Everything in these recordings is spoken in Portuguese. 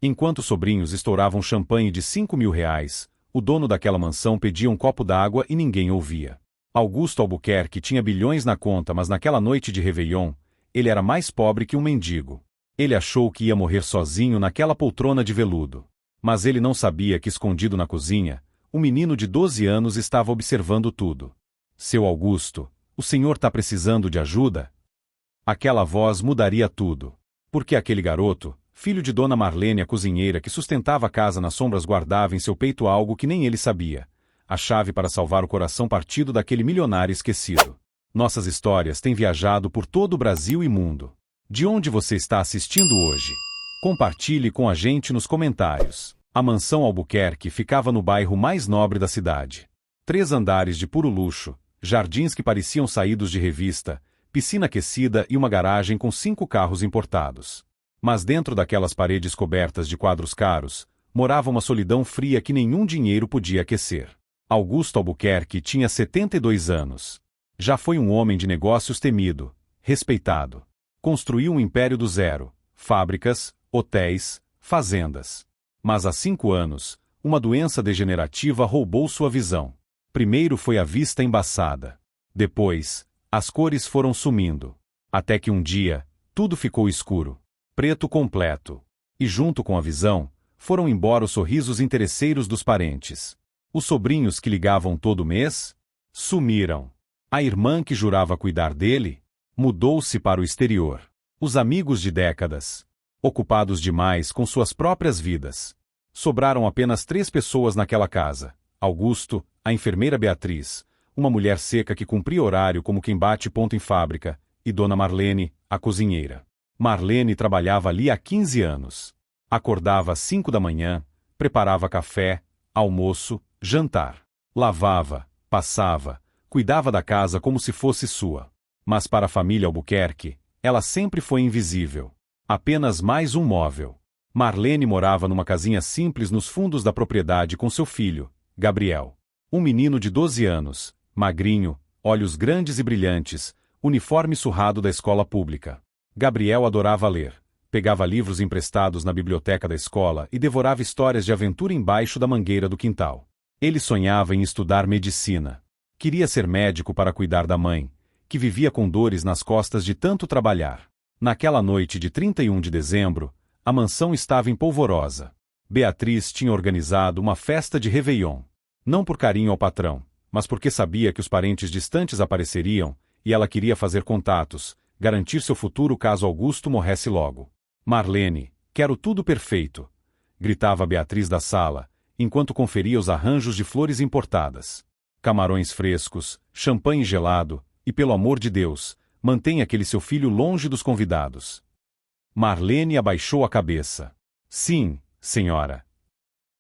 Enquanto os sobrinhos estouravam champanhe de R$ 5.000, o dono daquela mansão pedia um copo d'água e ninguém ouvia. Augusto Albuquerque tinha bilhões na conta, mas naquela noite de Réveillon, ele era mais pobre que um mendigo. Ele achou que ia morrer sozinho naquela poltrona de veludo. Mas ele não sabia que, escondido na cozinha, um menino de 12 anos estava observando tudo. Seu Augusto, o senhor está precisando de ajuda? Aquela voz mudaria tudo. Porque aquele garoto, filho de Dona Marlene, a cozinheira que sustentava a casa nas sombras, guardava em seu peito algo que nem ele sabia: a chave para salvar o coração partido daquele milionário esquecido. Nossas histórias têm viajado por todo o Brasil e mundo. De onde você está assistindo hoje? Compartilhe com a gente nos comentários. A mansão Albuquerque ficava no bairro mais nobre da cidade. 3 andares de puro luxo, jardins que pareciam saídos de revista, piscina aquecida e uma garagem com 5 carros importados. Mas dentro daquelas paredes cobertas de quadros caros, morava uma solidão fria que nenhum dinheiro podia aquecer. Augusto Albuquerque tinha 72 anos. Já foi um homem de negócios temido, respeitado. Construiu um império do zero, fábricas, hotéis, fazendas. Mas há 5 anos, uma doença degenerativa roubou sua visão. Primeiro foi a vista embaçada. Depois, as cores foram sumindo. Até que um dia, tudo ficou escuro. Preto completo. E junto com a visão, foram embora os sorrisos interesseiros dos parentes. Os sobrinhos que ligavam todo mês, sumiram. A irmã que jurava cuidar dele, mudou-se para o exterior. Os amigos de décadas, ocupados demais com suas próprias vidas. Sobraram apenas 3 pessoas naquela casa: Augusto, a enfermeira Beatriz, uma mulher seca que cumpria horário como quem bate ponto em fábrica, e Dona Marlene, a cozinheira. Marlene trabalhava ali há 15 anos. Acordava às 5 da manhã, preparava café, almoço, jantar. Lavava, passava, cuidava da casa como se fosse sua. Mas para a família Albuquerque, ela sempre foi invisível. Apenas mais um móvel. Marlene morava numa casinha simples nos fundos da propriedade com seu filho, Gabriel. Um menino de 12 anos, magrinho, olhos grandes e brilhantes, uniforme surrado da escola pública. Gabriel adorava ler. Pegava livros emprestados na biblioteca da escola e devorava histórias de aventura embaixo da mangueira do quintal. Ele sonhava em estudar medicina. Queria ser médico para cuidar da mãe, que vivia com dores nas costas de tanto trabalhar. Naquela noite de 31 de dezembro, a mansão estava em polvorosa. Beatriz tinha organizado uma festa de Réveillon. Não por carinho ao patrão, mas porque sabia que os parentes distantes apareceriam, e ela queria fazer contatos, garantir seu futuro caso Augusto morresse logo. Marlene, quero tudo perfeito, gritava Beatriz da sala, enquanto conferia os arranjos de flores importadas. Camarões frescos, champanhe gelado, e pelo amor de Deus, mantenha aquele seu filho longe dos convidados. Marlene abaixou a cabeça. Sim, senhora.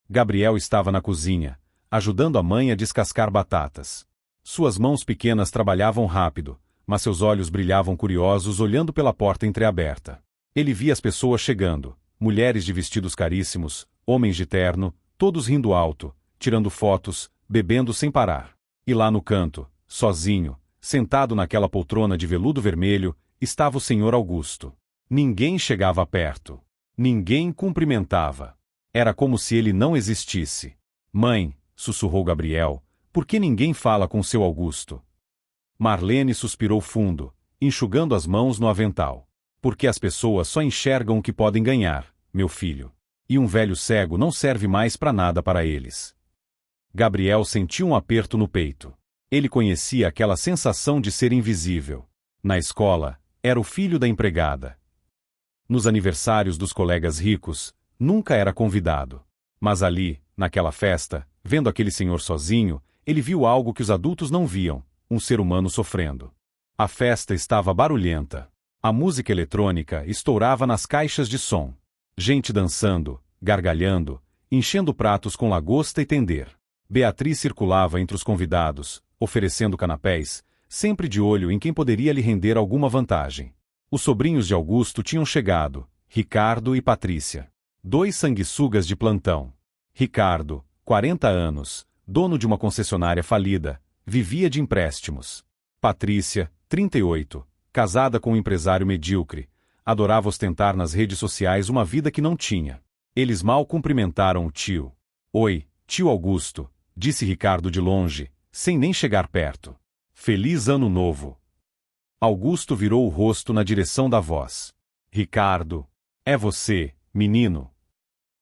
Gabriel estava na cozinha, ajudando a mãe a descascar batatas. Suas mãos pequenas trabalhavam rápido, mas seus olhos brilhavam curiosos olhando pela porta entreaberta. Ele via as pessoas chegando, mulheres de vestidos caríssimos, homens de terno, todos rindo alto, tirando fotos, bebendo sem parar. E lá no canto, sozinho, sentado naquela poltrona de veludo vermelho, estava o senhor Augusto. Ninguém chegava perto. Ninguém cumprimentava. Era como se ele não existisse. Mãe, sussurrou Gabriel, por que ninguém fala com seu Augusto? Marlene suspirou fundo, enxugando as mãos no avental. Porque as pessoas só enxergam o que podem ganhar, meu filho. E um velho cego não serve mais para nada para eles. Gabriel sentiu um aperto no peito. Ele conhecia aquela sensação de ser invisível. Na escola, era o filho da empregada. Nos aniversários dos colegas ricos, nunca era convidado. Mas ali, naquela festa, vendo aquele senhor sozinho, ele viu algo que os adultos não viam: um ser humano sofrendo. A festa estava barulhenta. A música eletrônica estourava nas caixas de som. Gente dançando, gargalhando, enchendo pratos com lagosta e tender. Beatriz circulava entre os convidados, oferecendo canapés, sempre de olho em quem poderia lhe render alguma vantagem. Os sobrinhos de Augusto tinham chegado, Ricardo e Patrícia. 2 sanguessugas de plantão. Ricardo, 40 anos, dono de uma concessionária falida, vivia de empréstimos. Patrícia, 38, casada com um empresário medíocre, adorava ostentar nas redes sociais uma vida que não tinha. Eles mal cumprimentaram o tio. Oi, tio Augusto, disse Ricardo de longe, sem nem chegar perto. Feliz Ano Novo. Augusto virou o rosto na direção da voz. Ricardo. É você, menino?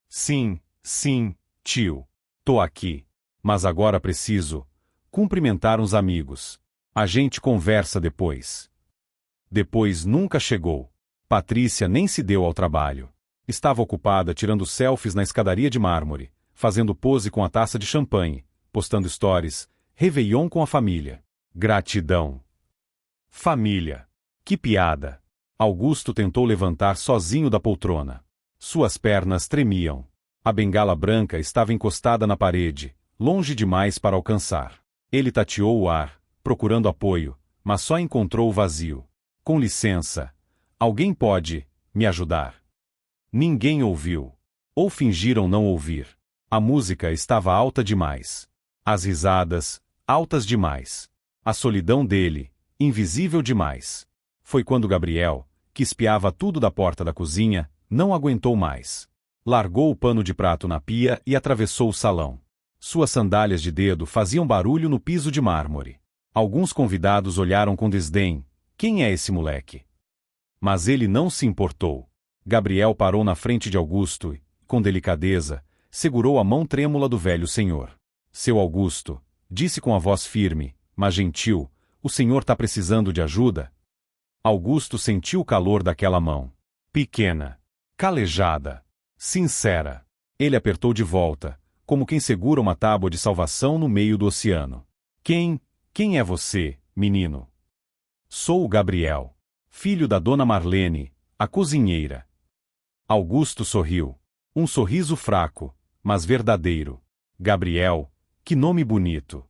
Sim, sim, tio. Tô aqui. Mas agora preciso cumprimentar uns amigos. A gente conversa depois. Depois nunca chegou. Patrícia nem se deu ao trabalho. Estava ocupada tirando selfies na escadaria de mármore, fazendo pose com a taça de champanhe, postando stories, Réveillon com a família. Gratidão. Família. Que piada. Augusto tentou levantar sozinho da poltrona. Suas pernas tremiam. A bengala branca estava encostada na parede, longe demais para alcançar. Ele tateou o ar, procurando apoio, mas só encontrou o vazio. Com licença. Alguém pode me ajudar? Ninguém ouviu. Ou fingiram não ouvir. A música estava alta demais. As risadas, altas demais. A solidão dele, invisível demais. Foi quando Gabriel, que espiava tudo da porta da cozinha, não aguentou mais. Largou o pano de prato na pia e atravessou o salão. Suas sandálias de dedo faziam barulho no piso de mármore. Alguns convidados olharam com desdém. Quem é esse moleque? Mas ele não se importou. Gabriel parou na frente de Augusto e, com delicadeza, segurou a mão trêmula do velho senhor. Seu Augusto, disse com a voz firme, mas gentil, o senhor tá precisando de ajuda? Augusto sentiu o calor daquela mão. Pequena, calejada, sincera. Ele apertou de volta, como quem segura uma tábua de salvação no meio do oceano. Quem é você, menino? Sou o Gabriel, filho da dona Marlene, a cozinheira. Augusto sorriu. Um sorriso fraco, mas verdadeiro. Gabriel, que nome bonito.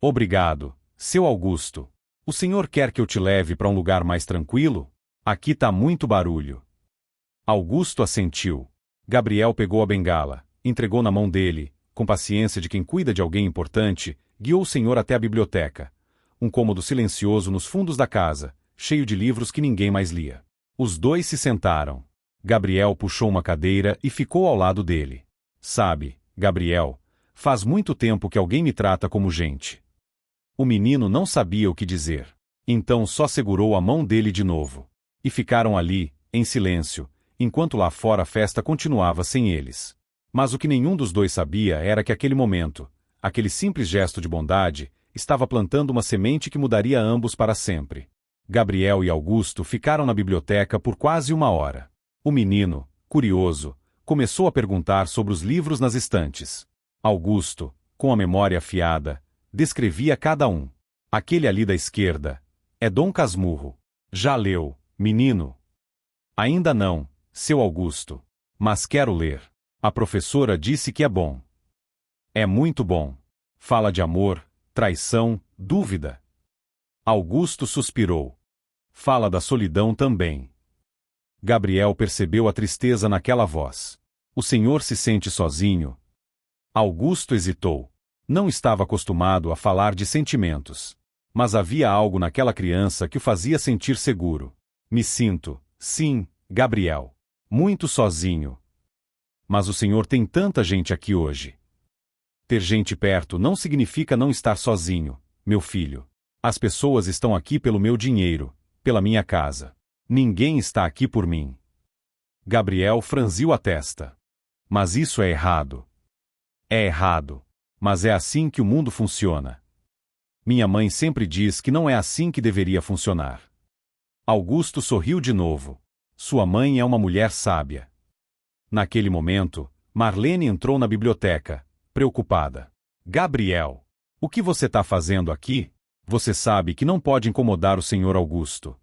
Obrigado, seu Augusto. O senhor quer que eu te leve para um lugar mais tranquilo? Aqui tá muito barulho. Augusto assentiu. Gabriel pegou a bengala, entregou na mão dele, com paciência de quem cuida de alguém importante, guiou o senhor até a biblioteca. Um cômodo silencioso nos fundos da casa, cheio de livros que ninguém mais lia. Os dois se sentaram. Gabriel puxou uma cadeira e ficou ao lado dele. Sabe, Gabriel, faz muito tempo que alguém me trata como gente. O menino não sabia o que dizer. Então só segurou a mão dele de novo. E ficaram ali, em silêncio, enquanto lá fora a festa continuava sem eles. Mas o que nenhum dos dois sabia era que aquele momento, aquele simples gesto de bondade, estava plantando uma semente que mudaria ambos para sempre. Gabriel e Augusto ficaram na biblioteca por quase 1 hora. O menino, curioso, começou a perguntar sobre os livros nas estantes. Augusto, com a memória afiada, descrevia cada um. Aquele ali da esquerda é Dom Casmurro. Já leu, menino? Ainda não, seu Augusto. Mas quero ler. A professora disse que é bom. É muito bom. Fala de amor, traição, dúvida. Augusto suspirou. Fala da solidão também. Gabriel percebeu a tristeza naquela voz. O senhor se sente sozinho? Augusto hesitou. Não estava acostumado a falar de sentimentos. Mas havia algo naquela criança que o fazia sentir seguro. Me sinto, sim, Gabriel. Muito sozinho. Mas o senhor tem tanta gente aqui hoje. Ter gente perto não significa não estar sozinho, meu filho. As pessoas estão aqui pelo meu dinheiro, pela minha casa. Ninguém está aqui por mim. Gabriel franziu a testa. Mas isso é errado. É errado. Mas é assim que o mundo funciona. Minha mãe sempre diz que não é assim que deveria funcionar. Augusto sorriu de novo. Sua mãe é uma mulher sábia. Naquele momento, Marlene entrou na biblioteca, preocupada. Gabriel, o que você está fazendo aqui? Você sabe que não pode incomodar o senhor Augusto.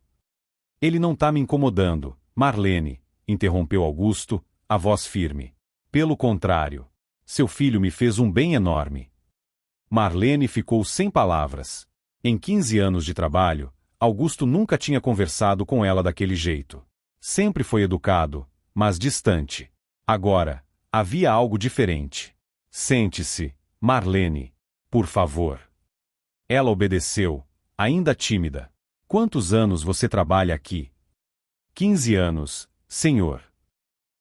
Ele não está me incomodando, Marlene, interrompeu Augusto, a voz firme. Pelo contrário, seu filho me fez um bem enorme. Marlene ficou sem palavras. Em 15 anos de trabalho, Augusto nunca tinha conversado com ela daquele jeito. Sempre foi educado, mas distante. Agora, havia algo diferente. Sente-se, Marlene, por favor. Ela obedeceu, ainda tímida. Quantos anos você trabalha aqui? 15 anos, senhor.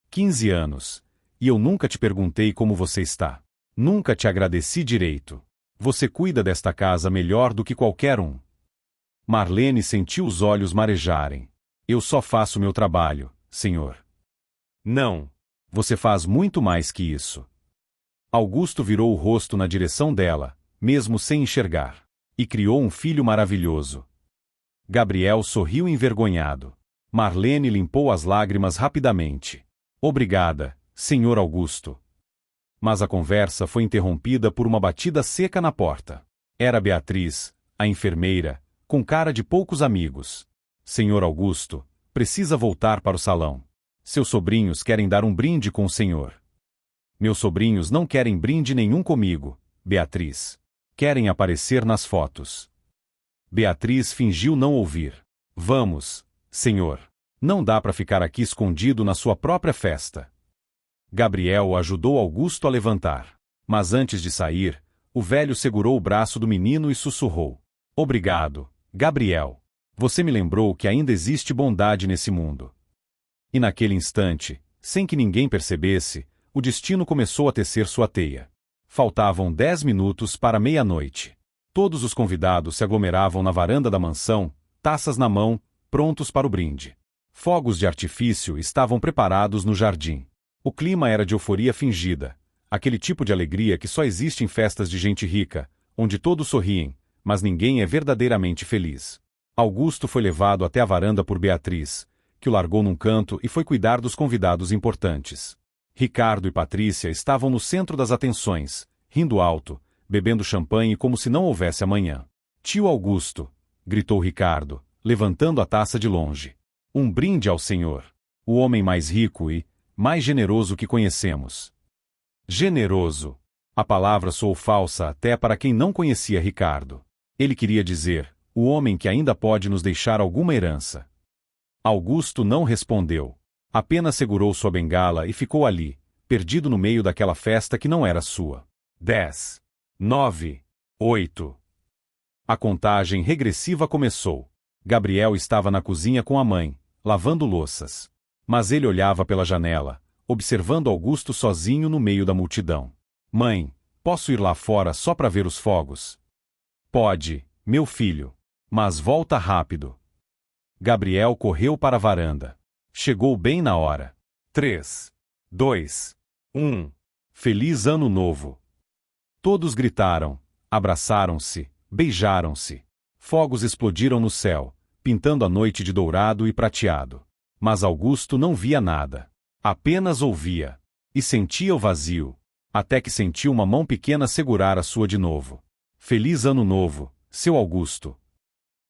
15 anos. e eu nunca te perguntei como você está. Nunca te agradeci direito. Você cuida desta casa melhor do que qualquer um. Marlene sentiu os olhos marejarem. Eu só faço meu trabalho, senhor. Não. Você faz muito mais que isso. Augusto virou o rosto na direção dela, mesmo sem enxergar, e criou um filho maravilhoso. Gabriel sorriu envergonhado. Marlene limpou as lágrimas rapidamente. Obrigada, senhor Augusto. Mas a conversa foi interrompida por uma batida seca na porta. Era Beatriz, a enfermeira, com cara de poucos amigos. Senhor Augusto, precisa voltar para o salão. Seus sobrinhos querem dar um brinde com o senhor. Meus sobrinhos não querem brinde nenhum comigo, Beatriz. Querem aparecer nas fotos. Beatriz fingiu não ouvir. Vamos, senhor. Não dá para ficar aqui escondido na sua própria festa. Gabriel ajudou Augusto a levantar. Mas antes de sair, o velho segurou o braço do menino e sussurrou. Obrigado, Gabriel. Você me lembrou que ainda existe bondade nesse mundo. E naquele instante, sem que ninguém percebesse, o destino começou a tecer sua teia. Faltavam 10 minutos para meia-noite. Todos os convidados se aglomeravam na varanda da mansão, taças na mão, prontos para o brinde. Fogos de artifício estavam preparados no jardim. O clima era de euforia fingida, aquele tipo de alegria que só existe em festas de gente rica, onde todos sorriem, mas ninguém é verdadeiramente feliz. Augusto foi levado até a varanda por Beatriz, que o largou num canto e foi cuidar dos convidados importantes. Ricardo e Patrícia estavam no centro das atenções, rindo alto, bebendo champanhe como se não houvesse amanhã. Tio Augusto, gritou Ricardo, levantando a taça de longe. Um brinde ao senhor, o homem mais rico e mais generoso que conhecemos. Generoso. A palavra soou falsa até para quem não conhecia Ricardo. Ele queria dizer, o homem que ainda pode nos deixar alguma herança. Augusto não respondeu. Apenas segurou sua bengala e ficou ali, perdido no meio daquela festa que não era sua. 10, 9, 8. A contagem regressiva começou. Gabriel estava na cozinha com a mãe, lavando louças. Mas ele olhava pela janela, observando Augusto sozinho no meio da multidão. Mãe, posso ir lá fora só para ver os fogos? Pode, meu filho. Mas volta rápido. Gabriel correu para a varanda. Chegou bem na hora. 3, 2, 1. Feliz Ano Novo. Todos gritaram, abraçaram-se, beijaram-se. Fogos explodiram no céu, pintando a noite de dourado e prateado. Mas Augusto não via nada. Apenas ouvia. E sentia o vazio. Até que sentiu uma mão pequena segurar a sua de novo. Feliz Ano Novo, seu Augusto.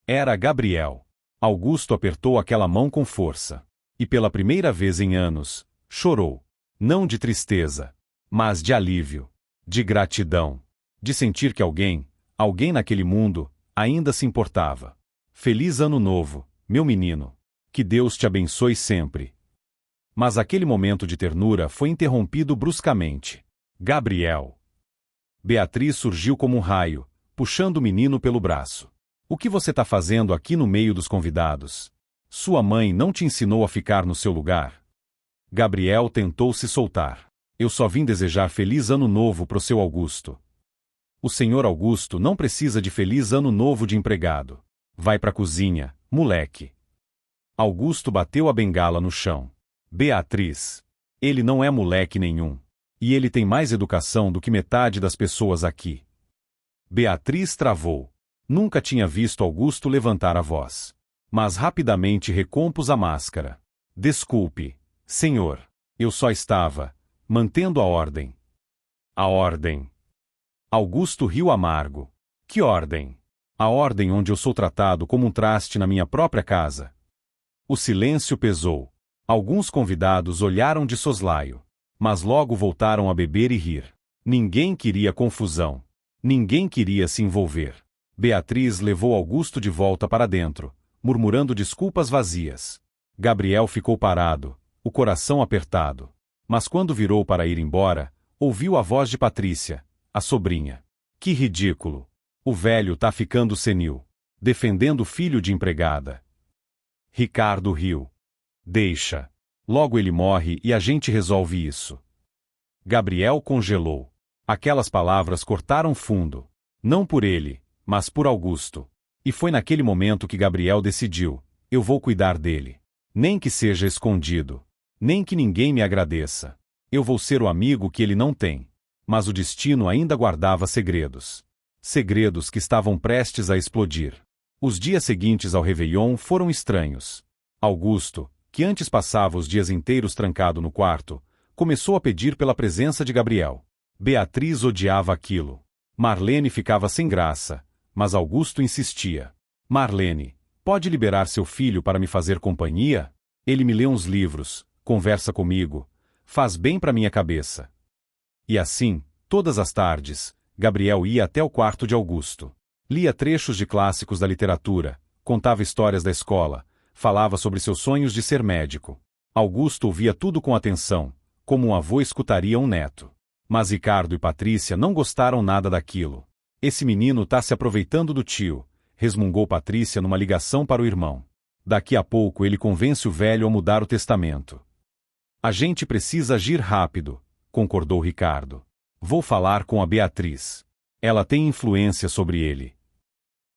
Era Gabriel. Augusto apertou aquela mão com força. E pela primeira vez em anos, chorou. Não de tristeza, mas de alívio. De gratidão. De sentir que alguém naquele mundo, ainda se importava. Feliz Ano Novo, meu menino. Que Deus te abençoe sempre. Mas aquele momento de ternura foi interrompido bruscamente. Gabriel. Beatriz surgiu como um raio, puxando o menino pelo braço. O que você está fazendo aqui no meio dos convidados? Sua mãe não te ensinou a ficar no seu lugar? Gabriel tentou se soltar. Eu só vim desejar feliz ano novo pro seu Augusto. O senhor Augusto não precisa de feliz ano novo de empregado. Vai pra cozinha, moleque. Augusto bateu a bengala no chão. Beatriz. Ele não é moleque nenhum. E ele tem mais educação do que metade das pessoas aqui. Beatriz travou. Nunca tinha visto Augusto levantar a voz. Mas rapidamente recompôs a máscara. Desculpe, senhor. Eu só estava mantendo a ordem. A ordem. Augusto riu amargo. Que ordem? A ordem onde eu sou tratado como um traste na minha própria casa. O silêncio pesou. Alguns convidados olharam de soslaio. Mas logo voltaram a beber e rir. Ninguém queria confusão. Ninguém queria se envolver. Beatriz levou Augusto de volta para dentro, murmurando desculpas vazias. Gabriel ficou parado, o coração apertado. Mas quando virou para ir embora, ouviu a voz de Patrícia, a sobrinha. Que ridículo! O velho tá ficando senil. Defendendo o filho de empregada. Ricardo riu. Deixa. Logo ele morre e a gente resolve isso. Gabriel congelou. Aquelas palavras cortaram fundo. Não por ele, mas por Augusto. E foi naquele momento que Gabriel decidiu: eu vou cuidar dele. Nem que seja escondido. Nem que ninguém me agradeça. Eu vou ser o amigo que ele não tem. Mas o destino ainda guardava segredos. Segredos que estavam prestes a explodir. Os dias seguintes ao Réveillon foram estranhos. Augusto, que antes passava os dias inteiros trancado no quarto, começou a pedir pela presença de Gabriel. Beatriz odiava aquilo. Marlene ficava sem graça, mas Augusto insistia. Marlene, pode liberar seu filho para me fazer companhia? Ele me lê uns livros, conversa comigo, faz bem para minha cabeça. E assim, todas as tardes, Gabriel ia até o quarto de Augusto. Lia trechos de clássicos da literatura, contava histórias da escola, falava sobre seus sonhos de ser médico. Augusto ouvia tudo com atenção, como um avô escutaria um neto. Mas Ricardo e Patrícia não gostaram nada daquilo. Esse menino tá se aproveitando do tio, resmungou Patrícia numa ligação para o irmão. Daqui a pouco ele convence o velho a mudar o testamento. A gente precisa agir rápido, concordou Ricardo. Vou falar com a Beatriz. Ela tem influência sobre ele.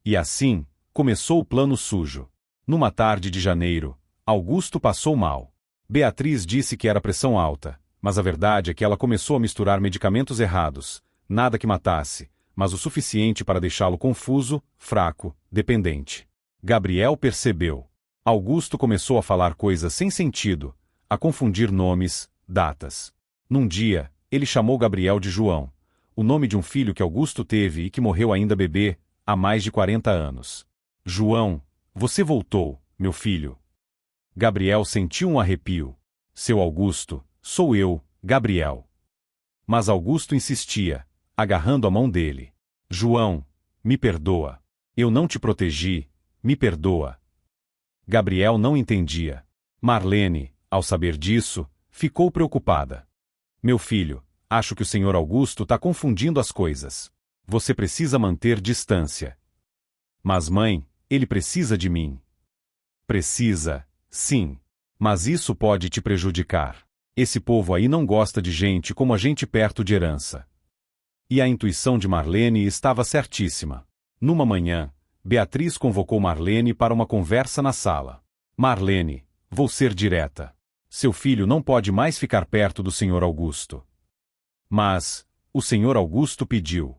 E assim, começou o plano sujo. Numa tarde de janeiro, Augusto passou mal. Beatriz disse que era pressão alta, mas a verdade é que ela começou a misturar medicamentos errados, nada que matasse, mas o suficiente para deixá-lo confuso, fraco, dependente. Gabriel percebeu. Augusto começou a falar coisas sem sentido, a confundir nomes, datas. Num dia, ele chamou Gabriel de João, o nome de um filho que Augusto teve e que morreu ainda bebê, há mais de 40 anos. João, você voltou, meu filho. Gabriel sentiu um arrepio. Seu Augusto, sou eu, Gabriel. Mas Augusto insistia, agarrando a mão dele. João, me perdoa. Eu não te protegi, me perdoa. Gabriel não entendia. Marlene, ao saber disso, ficou preocupada. Meu filho, acho que o senhor Augusto está confundindo as coisas. Você precisa manter distância. Mas mãe, ele precisa de mim. Precisa, sim. Mas isso pode te prejudicar. Esse povo aí não gosta de gente como a gente perto de herança. E a intuição de Marlene estava certíssima. Numa manhã, Beatriz convocou Marlene para uma conversa na sala. Marlene, vou ser direta. Seu filho não pode mais ficar perto do senhor Augusto. Mas, o senhor Augusto pediu.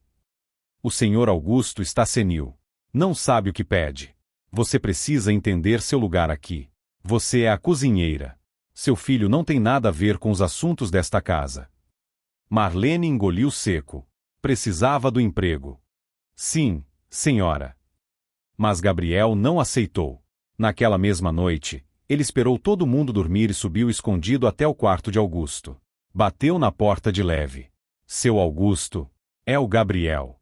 O senhor Augusto está senil. Não sabe o que pede. Você precisa entender seu lugar aqui. Você é a cozinheira. Seu filho não tem nada a ver com os assuntos desta casa. Marlene engoliu seco. Precisava do emprego. Sim, senhora. Mas Gabriel não aceitou. Naquela mesma noite, ele esperou todo mundo dormir e subiu escondido até o quarto de Augusto. Bateu na porta de leve. Seu Augusto, é o Gabriel.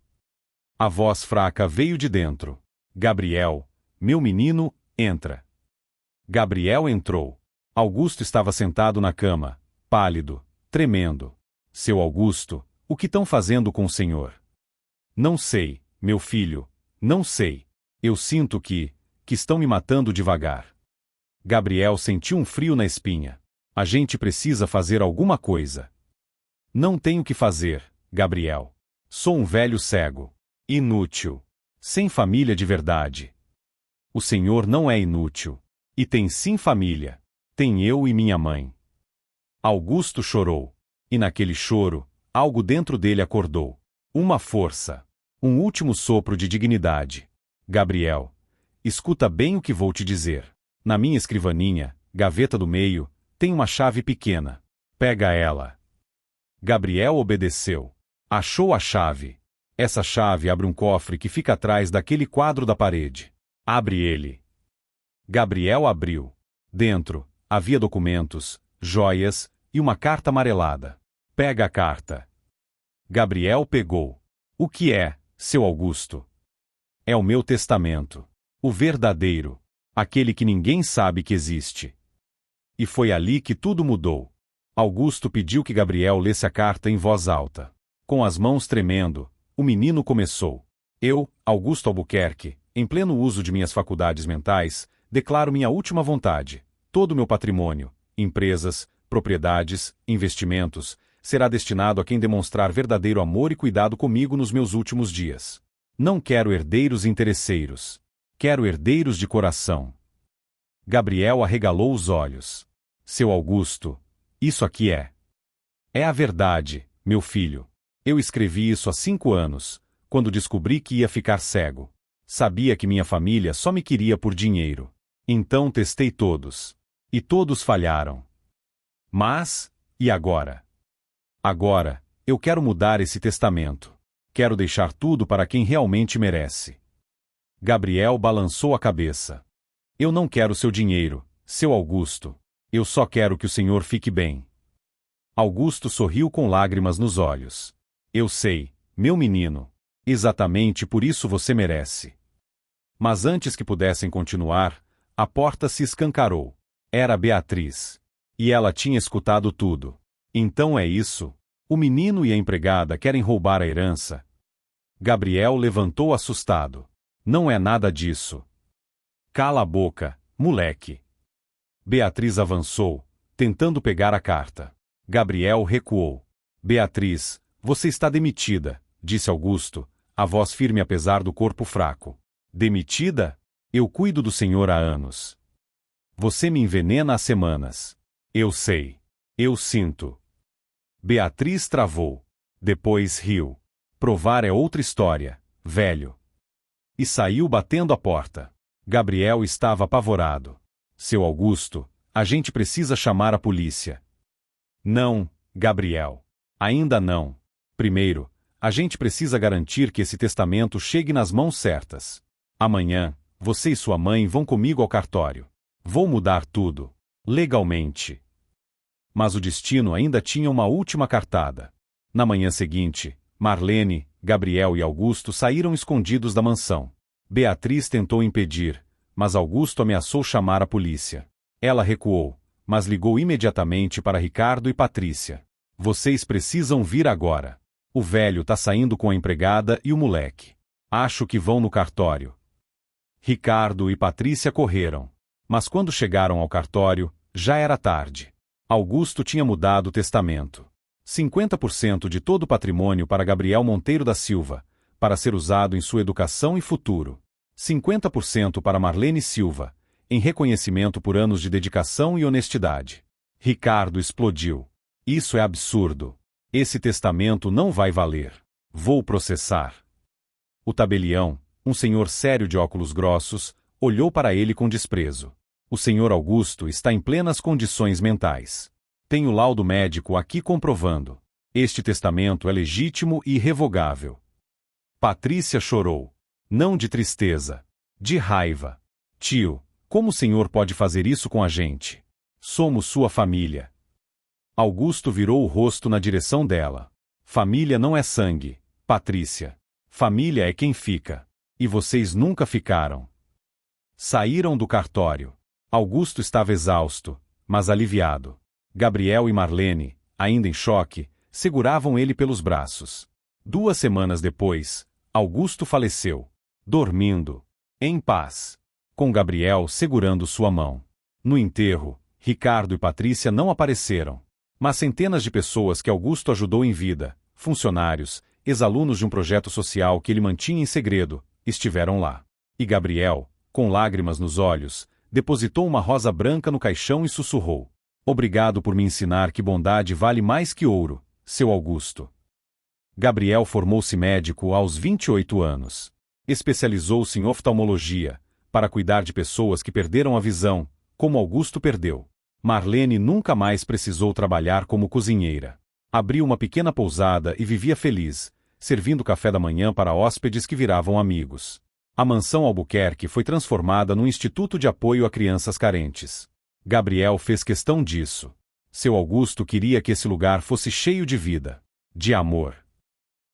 A voz fraca veio de dentro. Gabriel, meu menino, entra. Gabriel entrou. Augusto estava sentado na cama, pálido, tremendo. Seu Augusto, o que estão fazendo com o senhor? Não sei, meu filho, não sei. Eu sinto que estão me matando devagar. Gabriel sentiu um frio na espinha. A gente precisa fazer alguma coisa. Não tenho o que fazer, Gabriel. Sou um velho cego. Inútil. Sem família de verdade. O senhor não é inútil. E tem sim família. Tem eu e minha mãe. Augusto chorou. E naquele choro, algo dentro dele acordou. Uma força. Um último sopro de dignidade. Gabriel, escuta bem o que vou te dizer. Na minha escrivaninha, gaveta do meio, tem uma chave pequena. Pega ela. Gabriel obedeceu. Achou a chave. Essa chave abre um cofre que fica atrás daquele quadro da parede. Abre ele. Gabriel abriu. Dentro, havia documentos, joias e uma carta amarelada. Pega a carta. Gabriel pegou. O que é, seu Augusto? É o meu testamento. O verdadeiro. Aquele que ninguém sabe que existe. E foi ali que tudo mudou. Augusto pediu que Gabriel lesse a carta em voz alta. Com as mãos tremendo, o menino começou. Eu, Augusto Albuquerque, em pleno uso de minhas faculdades mentais, declaro minha última vontade. Todo o meu patrimônio, empresas, propriedades, investimentos, será destinado a quem demonstrar verdadeiro amor e cuidado comigo nos meus últimos dias. Não quero herdeiros interesseiros. Quero herdeiros de coração. Gabriel arregalou os olhos. Seu Augusto, isso aqui é. É a verdade, meu filho. Eu escrevi isso há 5 anos, quando descobri que ia ficar cego. Sabia que minha família só me queria por dinheiro. Então testei todos. E todos falharam. Mas, e agora? Agora, eu quero mudar esse testamento. Quero deixar tudo para quem realmente merece. Gabriel balançou a cabeça. Eu não quero seu dinheiro, seu Augusto. Eu só quero que o senhor fique bem. Augusto sorriu com lágrimas nos olhos. Eu sei, meu menino. Exatamente por isso você merece. Mas antes que pudessem continuar, a porta se escancarou. Era Beatriz. E ela tinha escutado tudo. Então é isso? O menino e a empregada querem roubar a herança? Gabriel levantou assustado. Não é nada disso. Cala a boca, moleque. Beatriz avançou, tentando pegar a carta. Gabriel recuou. Beatriz, você está demitida, disse Augusto, a voz firme apesar do corpo fraco. Demitida? Eu cuido do senhor há anos. Você me envenena há semanas. Eu sei. Eu sinto. Beatriz travou. Depois riu. Provar é outra história, velho. E saiu batendo a porta. Gabriel estava apavorado. Seu Augusto, a gente precisa chamar a polícia. Não, Gabriel. Ainda não. Primeiro, a gente precisa garantir que esse testamento chegue nas mãos certas. Amanhã, você e sua mãe vão comigo ao cartório. Vou mudar tudo. Legalmente. Mas o destino ainda tinha uma última cartada. Na manhã seguinte, Marlene, Gabriel e Augusto saíram escondidos da mansão. Beatriz tentou impedir, mas Augusto ameaçou chamar a polícia. Ela recuou, mas ligou imediatamente para Ricardo e Patrícia. Vocês precisam vir agora. O velho tá saindo com a empregada e o moleque. Acho que vão no cartório. Ricardo e Patrícia correram. Mas quando chegaram ao cartório, já era tarde. Augusto tinha mudado o testamento. 50% de todo o patrimônio para Gabriel Monteiro da Silva, para ser usado em sua educação e futuro. 50% para Marlene Silva, em reconhecimento por anos de dedicação e honestidade. Ricardo explodiu. Isso é absurdo. Esse testamento não vai valer. Vou processar. O tabelião, um senhor sério de óculos grossos, olhou para ele com desprezo. O senhor Augusto está em plenas condições mentais. Tenho laudo médico aqui comprovando. Este testamento é legítimo e irrevogável. Patrícia chorou. Não de tristeza. De raiva. Tio, como o senhor pode fazer isso com a gente? Somos sua família. Augusto virou o rosto na direção dela. Família não é sangue, Patrícia. Família é quem fica. E vocês nunca ficaram. Saíram do cartório. Augusto estava exausto, mas aliviado. Gabriel e Marlene, ainda em choque, seguravam ele pelos braços. 2 semanas depois, Augusto faleceu. Dormindo. Em paz. Com Gabriel segurando sua mão. No enterro, Ricardo e Patrícia não apareceram. Mas centenas de pessoas que Augusto ajudou em vida, funcionários, ex-alunos de um projeto social que ele mantinha em segredo, estiveram lá. E Gabriel, com lágrimas nos olhos, depositou uma rosa branca no caixão e sussurrou. Obrigado por me ensinar que bondade vale mais que ouro, seu Augusto. Gabriel formou-se médico aos 28 anos. Especializou-se em oftalmologia, para cuidar de pessoas que perderam a visão, como Augusto perdeu. Marlene nunca mais precisou trabalhar como cozinheira. Abriu uma pequena pousada e vivia feliz, servindo café da manhã para hóspedes que viravam amigos. A mansão Albuquerque foi transformada num instituto de apoio a crianças carentes. Gabriel fez questão disso. Seu Augusto queria que esse lugar fosse cheio de vida, de amor.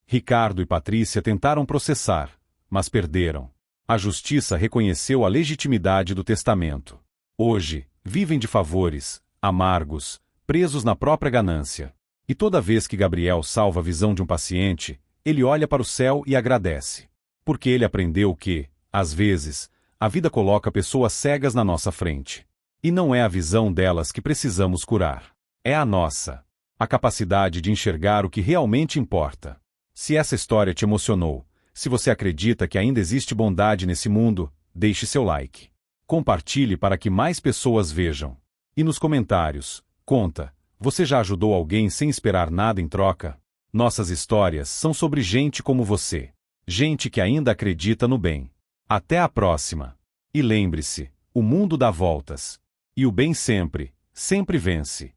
Ricardo e Patrícia tentaram processar, mas perderam. A justiça reconheceu a legitimidade do testamento. Hoje, vivem de favores, amargos, presos na própria ganância. E toda vez que Gabriel salva a visão de um paciente, ele olha para o céu e agradece. Porque ele aprendeu que, às vezes, a vida coloca pessoas cegas na nossa frente. E não é a visão delas que precisamos curar. É a nossa. A capacidade de enxergar o que realmente importa. Se essa história te emocionou, se você acredita que ainda existe bondade nesse mundo, deixe seu like. Compartilhe para que mais pessoas vejam. E nos comentários, conta, você já ajudou alguém sem esperar nada em troca? Nossas histórias são sobre gente como você. Gente que ainda acredita no bem. Até a próxima. E lembre-se, o mundo dá voltas. E o bem sempre, sempre vence.